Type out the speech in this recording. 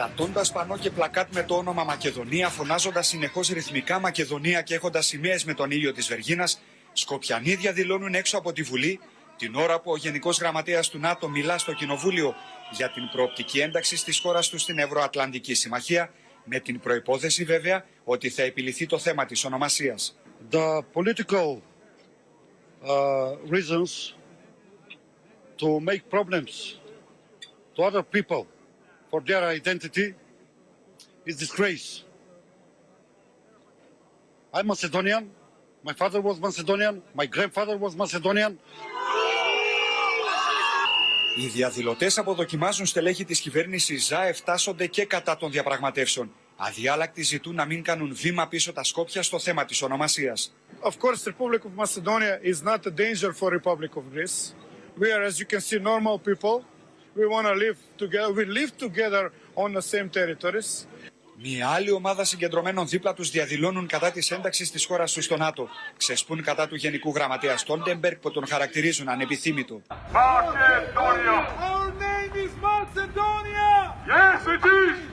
κρατώντας πανό και πλακάτ με το όνομα Μακεδονία, φωνάζοντας συνεχώς ρυθμικά Μακεδονία και έχοντας σημαίες με τον ήλιο της Βεργίνας, Σκοπιανοί διαδηλώνουν έξω από τη Βουλή την ώρα που ο Γενικός Γραμματέας του ΝΑΤΟ μιλά στο Κοινοβούλιο για την προοπτική ένταξη της χώρας του στην Ευρωατλαντική Συμμαχία, με την προϋπόθεση βέβαια ότι θα επιληθεί το θέμα της ονομασίας. The political reasons to make problems to other people for their identity is disgrace. I'm Macedonian. My father was Macedonian. My grandfather was Macedonian. Οι διαδηλωτές αποδοκιμάζουν στελέχη της κυβέρνησης ΖΑΕ, φτάσσονται και κατά των διαπραγματεύσεων. Αδιάλακτοι ζητούν να μην κάνουν βήμα πίσω τα Σκόπια στο θέμα της ονομασίας. Of course, the Republic of Macedonia is not a danger for Republic of Greece. We are, as you can see, normal people. We want to live together. We live together on the same territories. Μια άλλη ομάδα συγκεντρωμένων δίπλα τους διαδηλώνουν κατά της ένταξης της χώρας τους στο ΝΑΤΟ. Ξεσπούν κατά του Γενικού Γραμματέα Στόλτεμπεργκ που τον χαρακτηρίζουν ανεπιθύμητο. Macedonia! Our name is Macedonia! Yes, it is!